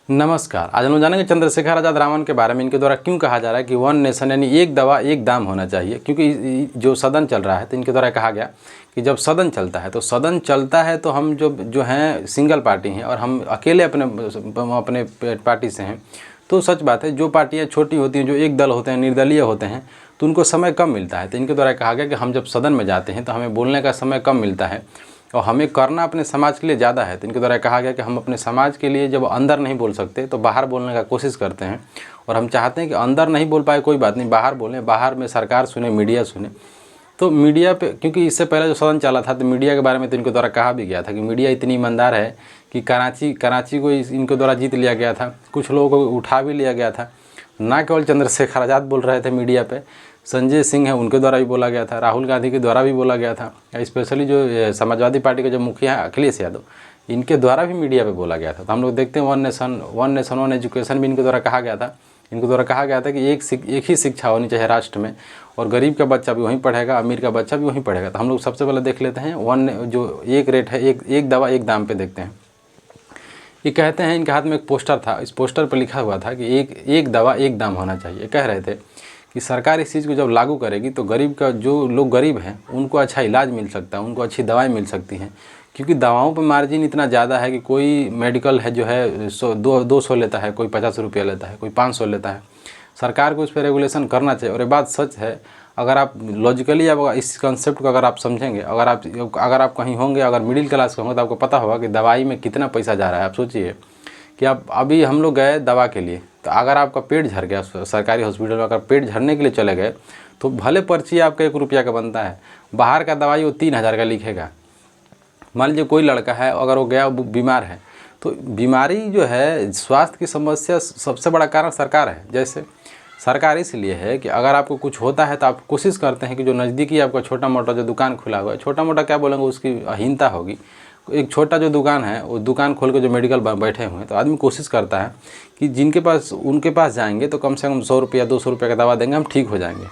नमस्कार। आज हम जानेंगे चंद्रशेखर आज़ाद रावण के बारे में। इनके द्वारा क्यों कहा जा रहा है कि वन नेशन यानी एक दवा एक दाम होना चाहिए। क्योंकि जो सदन चल रहा है तो इनके द्वारा कहा गया कि जब सदन चलता है तो हम जो हैं सिंगल पार्टी हैं और हम अकेले अपने पार्टी से हैं। तो सच बात है, जो पार्टियाँ छोटी होती हैं, जो एक दल होते हैं, निर्दलीय होते हैं, तो उनको समय कम मिलता है। तो इनके द्वारा कहा गया कि हम जब सदन में जाते हैं तो हमें बोलने का समय कम मिलता है और हमें करना अपने समाज के लिए ज़्यादा है। तो इनके द्वारा कहा गया कि हम अपने समाज के लिए जब अंदर नहीं बोल सकते तो बाहर बोलने का कोशिश करते हैं। और हम चाहते हैं कि अंदर नहीं बोल पाए कोई बात नहीं, बाहर बोलें, बाहर में सरकार सुने, मीडिया सुने। तो मीडिया पे, क्योंकि इससे पहले जो सदन चला था तो मीडिया के बारे में तो इनके द्वारा कहा भी गया था कि मीडिया इतनी ईमानदार है कि कराची को इनके द्वारा जीत लिया गया था, कुछ लोगों को उठा भी लिया गया था। ना केवल चंद्रशेखर आज़ाद बोल रहे थे मीडिया पे, संजय सिंह है उनके द्वारा भी बोला गया था, राहुल गांधी के द्वारा भी बोला गया था, स्पेशली जो समाजवादी पार्टी के जो मुखिया हैं अखिलेश यादव, इनके द्वारा भी मीडिया पे बोला गया था। तो हम लोग देखते हैं वन नेशन वन एजुकेशन भी इनके द्वारा कहा गया था। इनके द्वारा कहा गया था कि एक ही शिक्षा होनी चाहिए राष्ट्र में, और गरीब का बच्चा भी वहीं पढ़ेगा, अमीर का बच्चा भी वहीं पढ़ेगा। तो हम लोग सबसे पहले देख लेते हैं जो एक रेट है, एक दवा एक दाम पे देखते हैं। ये कहते हैं, इनके हाथ में एक पोस्टर था, इस पोस्टर पर लिखा हुआ था कि एक दवा एक दाम होना चाहिए। कह रहे थे कि सरकार इस चीज़ को जब लागू करेगी तो जो लोग गरीब हैं उनको अच्छा इलाज मिल सकता है, उनको अच्छी दवाएं मिल सकती हैं। क्योंकि दवाओं पर मार्जिन इतना ज़्यादा है कि कोई मेडिकल है जो है 200 लेता है, कोई 50 रुपया लेता है, कोई 500 लेता है। सरकार को इस पर रेगुलेशन करना चाहिए। और ये बात सच है, अगर आप लॉजिकली इस कंसेप्ट को अगर आप समझेंगे, अगर आप कहीं होंगे, अगर मिडिल क्लास के होंगे तो आपको पता होगा कि दवाई में कितना पैसा जा रहा है। आप सोचिए कि अभी हम लोग गए दवा के लिए, तो अगर आपका पेट झड़ गया सरकारी हॉस्पिटल में, अगर पेट झड़ने के लिए चले गए तो भले पर्ची आपका 1 रुपया का बनता है, बाहर का दवाई वो 3000 का लिखेगा। मान लीजिए कोई लड़का है, अगर वो गया बीमार है, तो बीमारी जो है, स्वास्थ्य की समस्या सबसे बड़ा कारण सरकार है। जैसे सरकार इसलिए है कि अगर आपको कुछ होता है तो आप कोशिश करते हैं कि जो नज़दीकी आपका छोटा मोटा जो दुकान खुला हुआ है, छोटा मोटा क्या बोलेंगे, उसकी अहीनता होगी, एक छोटा जो दुकान है वो दुकान खोल के जो मेडिकल बैठे हुए हैं, तो आदमी कोशिश करता है कि उनके पास जाएंगे तो कम से कम 100 रुपया 200 रुपये का दवा देंगे, हम ठीक हो जाएंगे।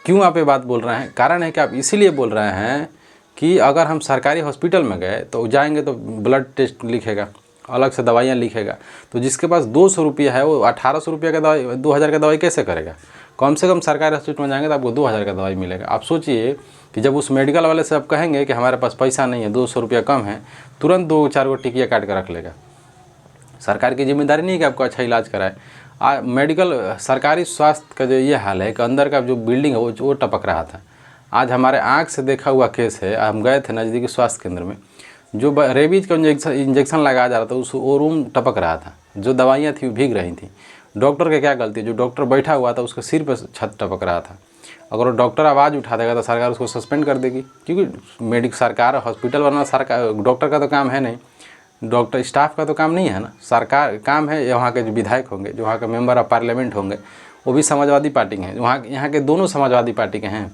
क्यों आप ये बात बोल रहे हैं? कारण है कि आप इसीलिए बोल रहे हैं कि अगर हम सरकारी हॉस्पिटल में गए तो जाएंगे तो ब्लड टेस्ट लिखेगा, अलग से दवाइयाँ लिखेगा, तो जिसके पास 200 रुपया है वो 1800 रुपये का दवाई, 2000 का दवाई कैसे करेगा? कम से कम सरकारी हॉस्पिटल में जाएंगे तो आपको 2000 का दवाई मिलेगा। आप सोचिए कि जब उस मेडिकल वाले से आप कहेंगे कि हमारे पास पैसा नहीं है, 200 रुपया कम है, तुरंत 2-4 गो टिकिया काट कर रख लेगा। सरकार की जिम्मेदारी नहीं है कि आपको अच्छा इलाज कराए। सरकारी स्वास्थ्य का जो ये हाल है कि अंदर का जो बिल्डिंग है वो टपक रहा था। आज हमारे आँख से देखा हुआ केस है, हम गए थे नज़दीकी स्वास्थ्य केंद्र में, जो रेबीज का इंजेक्शन लगाया जा रहा था वो रूम टपक रहा था, जो दवाइयाँ थी वो भीग रही थी। डॉक्टर का क्या गलती? जो डॉक्टर बैठा हुआ था उसके सिर पर छत टपक रहा था। अगर वो डॉक्टर आवाज़ उठा देगा तो सरकार उसको सस्पेंड कर देगी, क्योंकि सरकार हॉस्पिटल बनना सरकार, डॉक्टर का तो काम है नहीं, डॉक्टर स्टाफ का तो काम नहीं है ना, सरकार काम है। यहाँ के जो विधायक होंगे, जो वहाँ के मेंबर ऑफ पार्लियामेंट होंगे, वो भी समाजवादी पार्टी के हैं। यहाँ के दोनों समाजवादी पार्टी के हैं,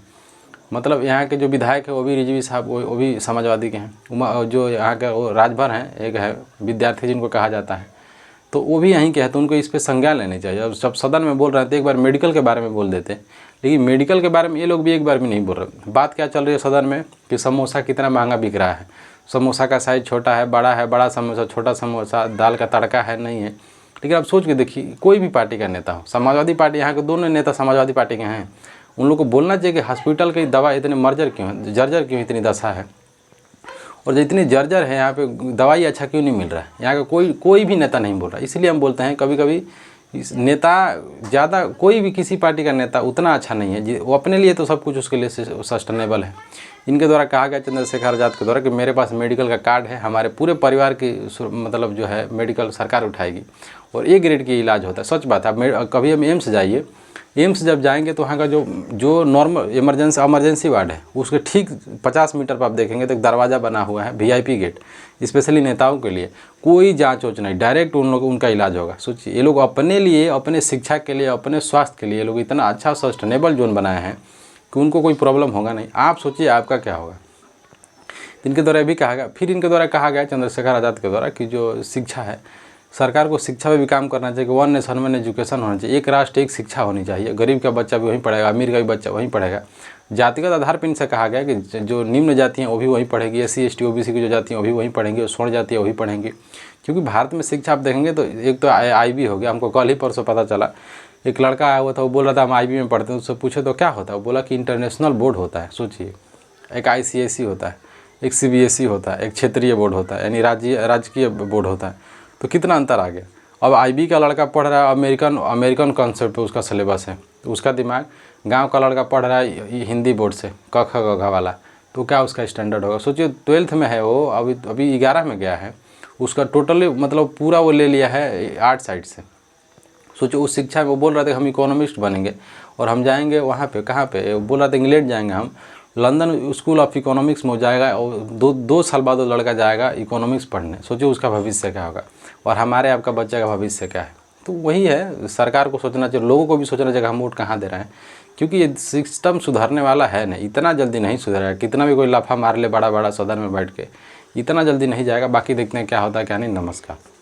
मतलब यहाँ के जो विधायक है वो भी रिजवी साहब वो भी समाजवादी के हैं। जो यहाँ के वो राजभर हैं, एक है विद्यार्थी जिनको कहा जाता है, तो वो भी यहीं के हैं। तो उनको इस पर संज्ञान लेनी चाहिए। अब जब सदन में बोल रहे थे, एक बार मेडिकल के बारे में बोल देते, लेकिन मेडिकल के बारे में ये लोग भी एक बार भी नहीं बोल रहे। बात क्या चल रही है सदन में कि समोसा कितना महंगा बिक रहा है, समोसा का साइज़ छोटा है, बड़ा समोसा, छोटा समोसा, दाल का तड़का है, नहीं है। लेकिन आप सोच के देखिए, कोई भी पार्टी का नेता हो, समाजवादी पार्टी, यहाँ के दोनों नेता समाजवादी पार्टी के हैं, उन लोग को बोलना चाहिए कि हॉस्पिटल की दवा इतने जर्जर क्यों इतनी दशा है, और जो इतनी जर्जर है यहाँ पे दवाई अच्छा क्यों नहीं मिल रहा है। यहाँ का कोई भी नेता नहीं बोल रहा। इसलिए हम बोलते हैं कभी कभी नेता ज़्यादा, कोई भी किसी पार्टी का नेता उतना अच्छा नहीं है, वो अपने लिए तो सब कुछ उसके लिए सस्टेनेबल है। इनके द्वारा कहा गया चंद्रशेखर आज़ाद के द्वारा कि मेरे पास मेडिकल का कार्ड है, हमारे पूरे परिवार की मतलब जो है मेडिकल सरकार उठाएगी और A ग्रेड की इलाज होता है। सच बात है। आप कभी हम एम्स जाइए, एम्स जब जाएंगे तो वहाँ का जो नॉर्मल इमरजेंसी वार्ड है उसके ठीक 50 मीटर पर आप देखेंगे तो एक दरवाज़ा बना हुआ है, VIP गेट, स्पेशली नेताओं के लिए। कोई जांच वोच नहीं, डायरेक्ट उनका इलाज होगा। सोचिए, ये लोग अपने लिए, अपने शिक्षा के लिए, अपने स्वास्थ्य के लिए लोग इतना अच्छा सस्टेनेबल जोन बनाए हैं कि उनको कोई प्रॉब्लम होगा नहीं। आप सोचिए आपका क्या होगा। इनके द्वारा भी कहा गया, फिर इनके द्वारा कहा गया चंद्रशेखर आज़ाद के द्वारा कि जो शिक्षा है, सरकार को शिक्षा पे भी काम करना चाहिए कि वन नेशन वन एजुकेशन होना चाहिए। एक राष्ट्र एक शिक्षा होनी चाहिए। गरीब का बच्चा भी वहीं पढ़ेगा, अमीर का भी बच्चा वहीं पढ़ेगा। जातिगत आधार पर इनसे कहा गया कि जो निम्न जाति हैं वो भी वहीं पढ़ेगी, SC ST OBC की जो जाति हैं वो भी वहीं पढ़ेंगी, और स्वर्ण जाति है वही पढ़ेंगी। क्योंकि भारत में शिक्षा आप देखेंगे तो एक तो IB हो गया, हमको कल ही परसों पता चला, एक लड़का आया हुआ था, वो बोल रहा था हम IB में पढ़ते हैं, उससे पूछे तो क्या होता है, वो बोला कि इंटरनेशनल बोर्ड होता है। सोचिए, एक ICSE होता है, एक CBSE होता है, एक क्षेत्रीय बोर्ड होता है, यानी राजकीय बोर्ड होता है। तो कितना अंतर आ गया। अब IB का लड़का पढ़ रहा है अमेरिकन कॉन्सेप्ट पे उसका सिलेबस है, तो उसका दिमाग, गांव का लड़का पढ़ रहा है हिंदी बोर्ड से क ख ग घ वाला, तो क्या उसका स्टैंडर्ड होगा। सोचिए 12th में है वो, अभी 11 में गया है, उसका टोटली मतलब पूरा वो ले लिया है आर्ट साइड से। सोचो उस शिक्षा में वो बोल रहे थे हम इकोनॉमिस्ट बनेंगे, और हम जाएंगे वहाँ पे, कहाँ पे, बोल रहा था इंग्लैंड जाएंगे हम, लंदन स्कूल ऑफ इकोनॉमिक्स में जाएगा, और दो साल बाद वो लड़का जाएगा इकोनॉमिक्स पढ़ने। सोचिए उसका भविष्य क्या होगा, और हमारे आपका बच्चे का भविष्य क्या है। तो वही है, सरकार को सोचना चाहिए, लोगों को भी सोचना चाहिए हम वोट कहाँ दे रहे हैं, क्योंकि ये सिस्टम सुधरने वाला है नहीं, इतना जल्दी नहीं सुधरेगा। कितना भी कोई लाफा मार ले बड़ा बड़ा सदन में बैठ के, इतना जल्दी नहीं जाएगा। बाकी देखते हैं क्या होता है क्या नहीं। नमस्कार।